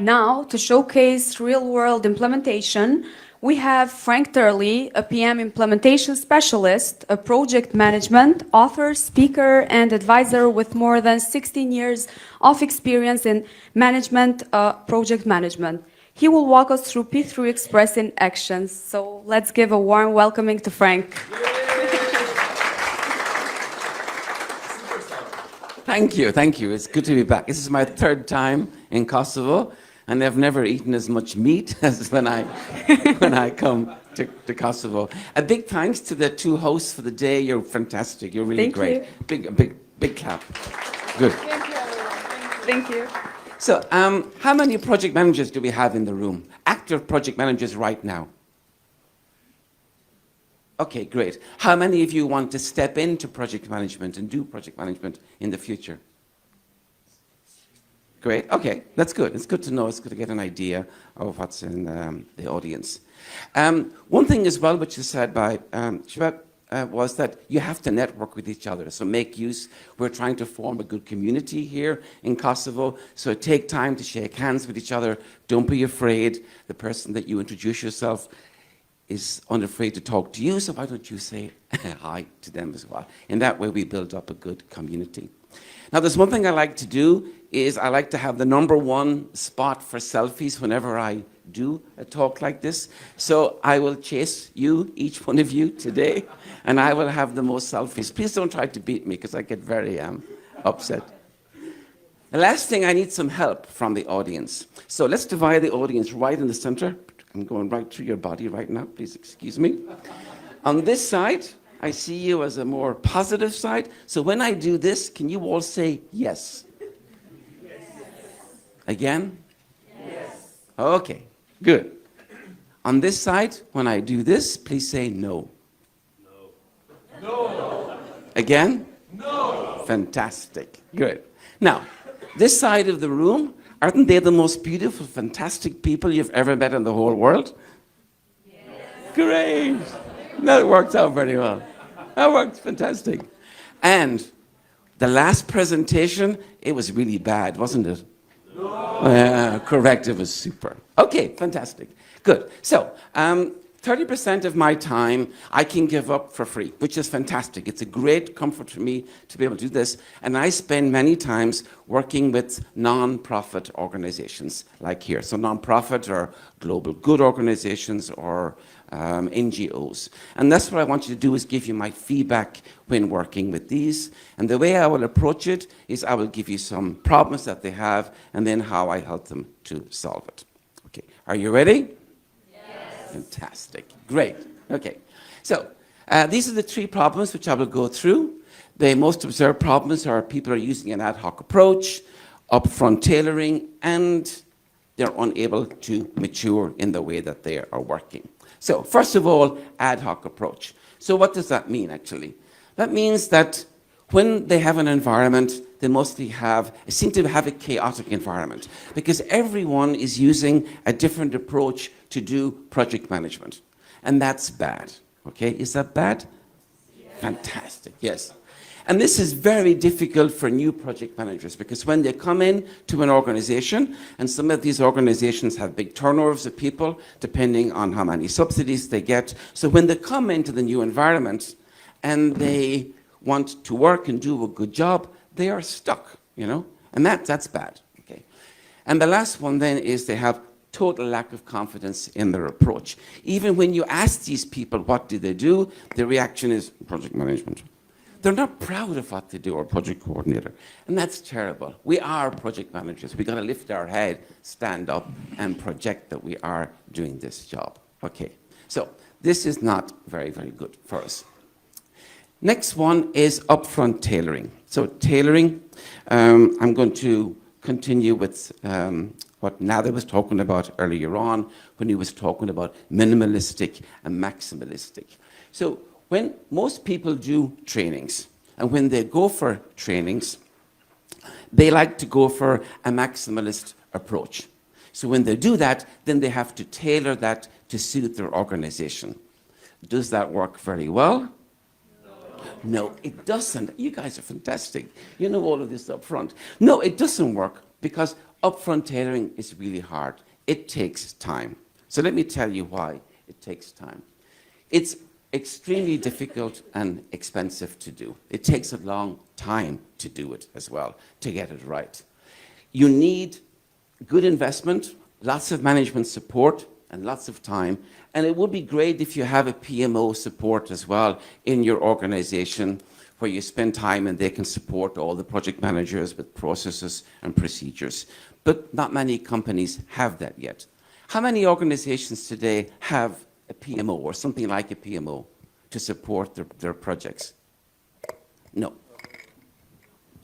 Now, to showcase real-world implementation, we have Frank Turley, a PM implementation specialist, a project management author, speaker, and advisor with more than 16 years of experience in management, project management. He will walk us through P3.express in action. So let's give a warm welcoming to Frank. Thank you, thank you. It's good to be back. This is my third time in Kosovo, and I've never eaten as much meat as when I come to Kosovo. A big thanks to the two hosts for the day. You're fantastic. You're really great. Big clap. Good. Thank you, everyone. Thank you. So, how many project managers do we have in the room? Active project managers right now? Okay, great. How many of you want to step into project management and do project management in the future? Great, okay, that's good. It's good to know. It's good to get an idea of what's in the audience. One thing as well, which is said by Shabab, was that you have to network with each other. So make use. We're trying to form a good community here in Kosovo. So take time to shake hands with each other. Don't be afraid. The person that you introduce yourself is unafraid to talk to you, so why don't you say hi to them as well? In that way, we build up a good community. Now, there's one thing I like to do, is I like to have the #1 spot for selfies whenever I do a talk like this. So I will chase you, each one of you, today, and I will have the most selfies. Please don't try to beat me, because I get very upset. The last thing, I need some help from the audience. So let's divide the audience right in the center. I'm going right through your body right now, please excuse me. On this side, I see you as a more positive side. So when I do this, can you all say yes? Yes. Again? Yes. Okay, good. On this side, when I do this, please say no. No. No. Again? No. Fantastic, good. Now, this side of the room, aren't they the most beautiful, fantastic people you've ever met in the whole world? Yes. Great. That works out very well. That works fantastic. And the last presentation, it was really bad, wasn't it? No. Correct, it was super. Okay, fantastic. Good. So, 30% of my time I can give up for free, which is fantastic. It's a great comfort for me to be able to do this. And I spend many times working with non-profit organizations like here. So non-profit or global good organizations or NGOs. And that's what I want you to do, is give you my feedback when working with these. And the way I will approach it is I will give you some problems that they have and then how I help them to solve it. Okay, are you ready? Fantastic. Great. Okay. So these are the 3 problems which I will go through. The most observed problems are people are using an ad hoc approach, upfront tailoring, and they're unable to mature in the way that they are working. So first of all, ad hoc approach. So what does that mean, actually? That means that when they have an environment, they mostly seem to have a chaotic environment, because everyone is using a different approach to do project management. And that's bad, okay? Is that bad? Yes. Fantastic, yes. And this is very difficult for new project managers, because when they come in to an organization, and some of these organizations have big turnovers of people, depending on how many subsidies they get. So when they come into the new environment and they want to work and do a good job, they are stuck, you know? And that's bad, okay? And the last one then is they have total lack of confidence in their approach. Even when you ask these people what do they do, the reaction is project management. They're not proud of what they do, or project coordinator. And that's terrible. We are project managers. We've got to lift our head, stand up, and project that we are doing this job. Okay, so this is not very, very good for us. Next one is upfront tailoring. So tailoring, I'm going to continue with what Nader was talking about earlier on when he was talking about minimalistic and maximalistic. So when most people do trainings, and when they go for trainings, they like to go for a maximalist approach. So when they do that, then they have to tailor that to suit their organization. Does that work very well? No, it doesn't. You guys are fantastic. You know all of this up front. No, it doesn't work, because Upfront tailoring is really hard. It takes time. So let me tell you why it takes time. It's extremely difficult and expensive to do. It takes a long time to do it as well, to get it right. You need good investment, lots of management support, and lots of time. And it would be great if you have a PMO support as well in your organization, where you spend time and they can support all the project managers with processes and procedures. But not many companies have that yet. How many organizations today have a PMO or something like a PMO to support their projects? No.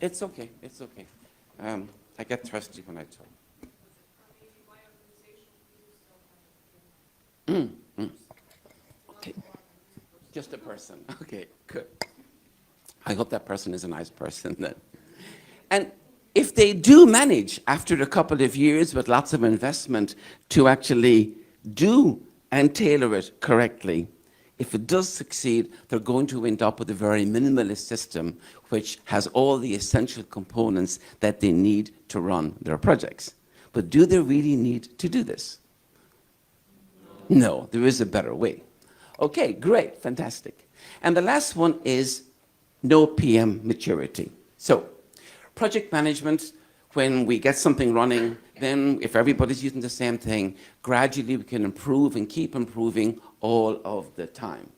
It's okay, it's okay. I get thirsty when I talk. Okay, just a person. Okay, good. I hope that person is a nice person then. And if they do manage, after a couple of years with lots of investment, to actually do and tailor it correctly, if it does succeed, they're going to end up with a very minimalist system which has all the essential components that they need to run their projects. But do they really need to do this? No, there is a better way. Okay, great, fantastic. And the last one is no PM maturity. So, project management, when we get something running, then if everybody's using the same thing, gradually we can improve and keep improving all of the time.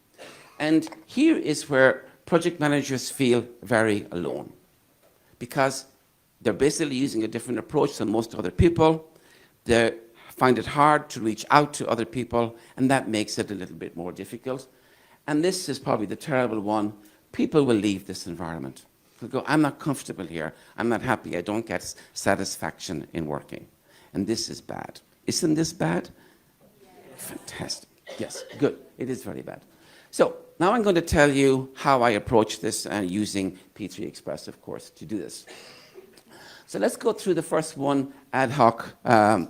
And here is where project managers feel very alone, because they're basically using a different approach than most other people. They find it hard to reach out to other people, and that makes it a little bit more difficult. And this is probably the terrible one. People will leave this environment. They'll go, I'm not comfortable here. I'm not happy. I don't get satisfaction in working. And this is bad. Isn't this bad? Yes. Fantastic. Yes, good. It is very bad. So now I'm going to tell you how I approach this using P3.express, of course, to do this. So let's go through the first one, ad hoc,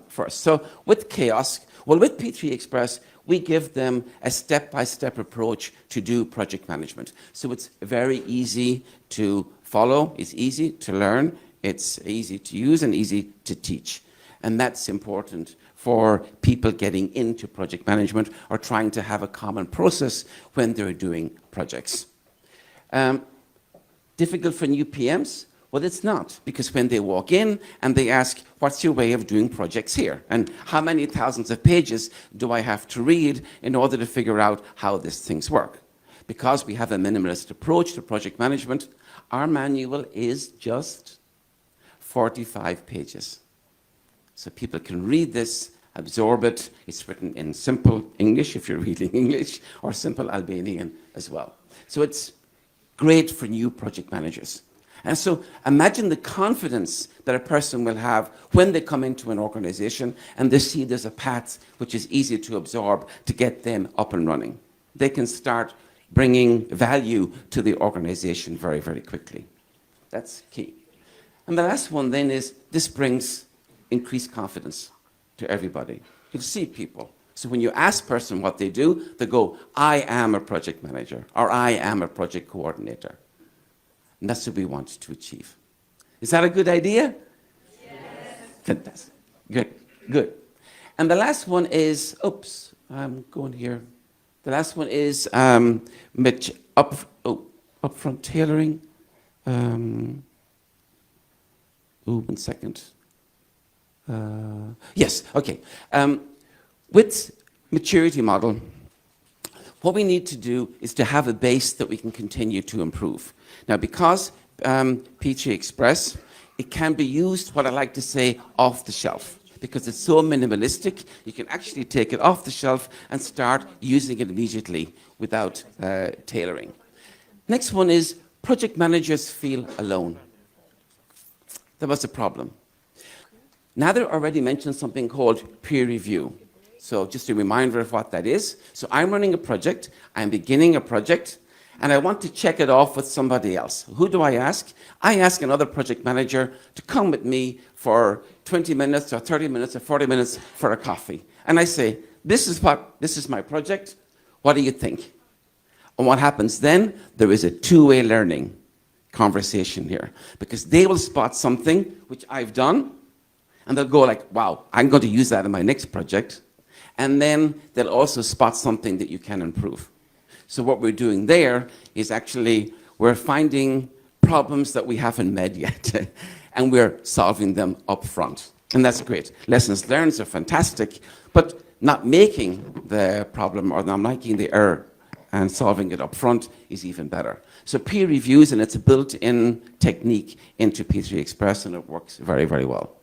first. So with Kiosk, well, with P3.express, we give them a step-by-step approach to do project management. So it's very easy to follow, it's easy to learn, it's easy to use and easy to teach. And that's important for people getting into project management or trying to have a common process when they're doing projects. Difficult for new PMs? Well, it's not, because when they walk in and they ask, what's your way of doing projects here? And how many thousands of pages do I have to read in order to figure out how these things work? Because we have a minimalist approach to project management, our manual is just 45 pages. So people can read this, absorb it. It's written in simple English, if you're reading English, or simple Albanian as well. So it's great for new project managers. And so imagine the confidence that a person will have when they come into an organization and they see there's a path which is easy to absorb to get them up and running. They can start bringing value to the organization very, very quickly. That's key. And the last one then is this brings increased confidence to everybody. You'll see people. So when you ask a person what they do, they go, I am a project manager, or I am a project coordinator. And that's what we want to achieve. Is that a good idea? Yes. Fantastic. Good, good. And the last one is, oops, I'm going here. The last one is upfront tailoring. One second. Yes, okay. With maturity model, what we need to do is to have a base that we can continue to improve. Now, because P3.express, it can be used, what I like to say, off the shelf. Because it's so minimalistic, you can actually take it off the shelf and start using it immediately without tailoring. Next one is project managers feel alone. That was a problem. Nader already mentioned something called peer review. So just a reminder of what that is. So I'm running a project, I'm beginning a project, and I want to check it off with somebody else. Who do I ask? I ask another project manager to come with me for 20 minutes or 30 minutes or 40 minutes for a coffee. And I say, this is my project, what do you think? And what happens then? There is a two-way learning conversation here, because they will spot something which I've done, And they'll go like, wow, I'm going to use that in my next project. And then they'll also spot something that you can improve. So what we're doing there is actually we're finding problems that we haven't met yet, and we're solving them up front. And that's great. Lessons learned are fantastic, but not making the problem or not making the error and solving it up front is even better. So peer reviews, and it's a built-in technique into P3.express, and it works very, very well.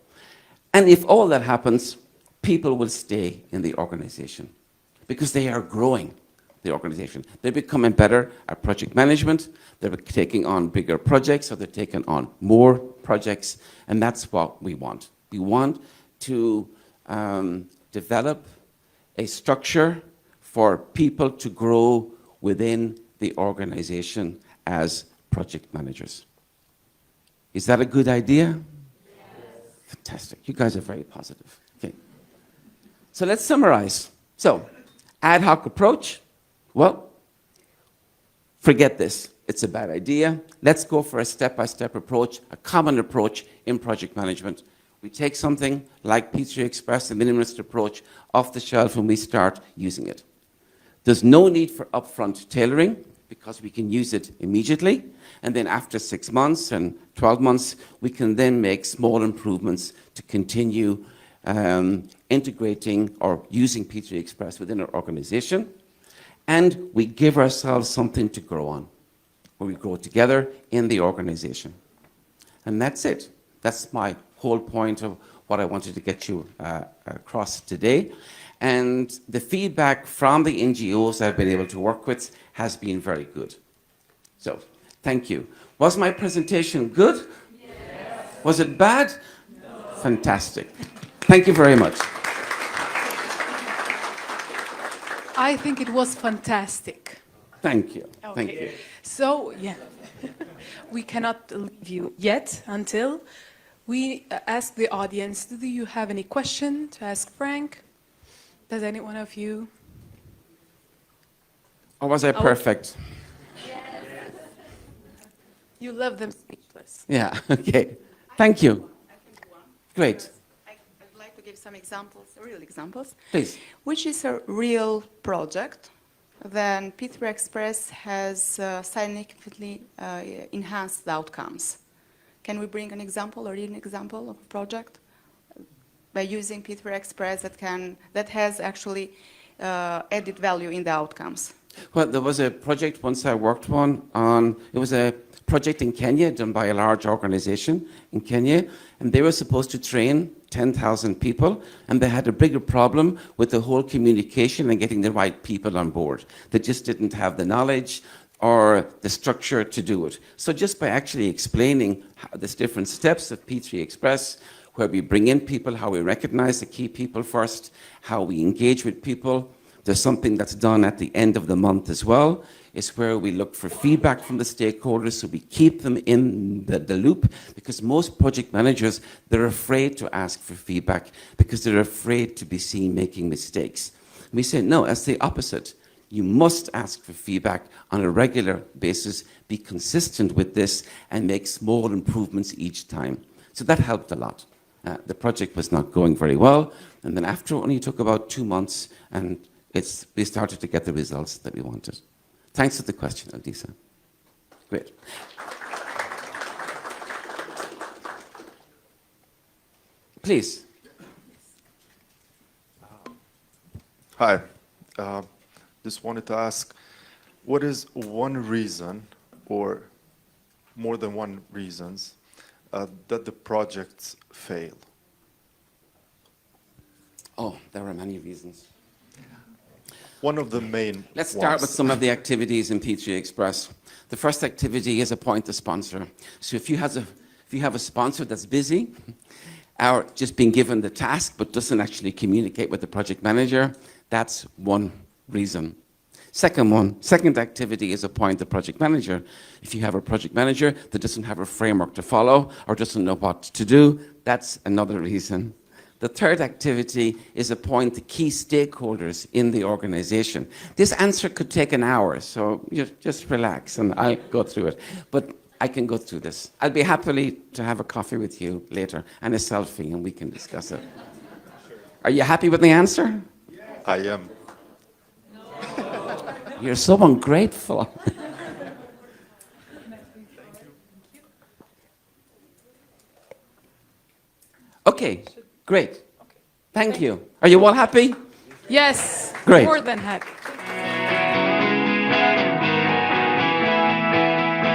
And if all that happens, people will stay in the organization because they are growing the organization. They're becoming better at project management, they're taking on bigger projects, or they're taking on more projects, and that's what we want. We want to develop a structure for people to grow within the organization as project managers. Is that a good idea? Yes. Fantastic. You guys are very positive. Okay. So let's summarize. So, ad hoc approach. Well, forget this. It's a bad idea. Let's go for a step-by-step approach, a common approach in project management. We take something like P3.express, the minimalist approach, off the shelf, and we start using it. There's no need for upfront tailoring because we can use it immediately. And then after 6 months and 12 months, we can then make small improvements to continue integrating or using P3.express within our organization. And we give ourselves something to grow on, where we grow together in the organization. And that's it. That's my whole point of what I wanted to get you across today. And the feedback from the NGOs I've been able to work with has been very good. So, thank you. Was my presentation good? Yes. Was it bad? No. Fantastic. Thank you very much. I think it was fantastic. Thank you. Okay. Thank you. So, yeah, we cannot leave you yet until we ask the audience, do you have any question to ask Frank? Does any one of you? Or was I perfect? Yes. You love them speechless. Yeah, okay. Thank you. Great. I'd like to give some examples, real examples. Please. Which is a real project, then P3.express has significantly enhanced the outcomes. Can we bring an example or read an example of a project by using P3.express that has actually added value in the outcomes? Well, there was a project once I worked on, it was a project in Kenya done by a large organization in Kenya, and they were supposed to train 10,000 people, and they had a bigger problem with the whole communication and getting the right people on board. They just didn't have the knowledge or the structure to do it. So just by actually explaining the different steps of P3.express, where we bring in people, how we recognize the key people first, how we engage with people. There's something that's done at the end of the month as well. It's where we look for feedback from the stakeholders, so we keep them in the loop, because most project managers, they're afraid to ask for feedback because they're afraid to be seen making mistakes. We say, no, that's the opposite. You must ask for feedback on a regular basis, be consistent with this, and make small improvements each time. So that helped a lot. The project was not going very well, and then after it only took about 2 months, and we started to get the results that we wanted. Thanks for the question, Adisa. Great. Please. Hi. Just wanted to ask, what is one reason, or more than one reasons, that the projects fail? Oh, there are many reasons. One of the main Let's start ones. with some of the activities in P3.express. The first activity is appoint a sponsor. So if you have a sponsor that's busy, or just being given the task but doesn't actually communicate with the project manager, that's one reason. Second activity is appoint the project manager. If you have a project manager that doesn't have a framework to follow or doesn't know what to do, that's another reason. The third activity is appoint the key stakeholders in the organization. This answer could take an hour, so just relax and I'll go through it. But I can go through this. I'll be happily to have a coffee with you later and a selfie, and we can discuss it. Are you happy with the answer? I am. You're so ungrateful. Okay, great. Thank you. Are you all happy? Yes, Great. more than happy.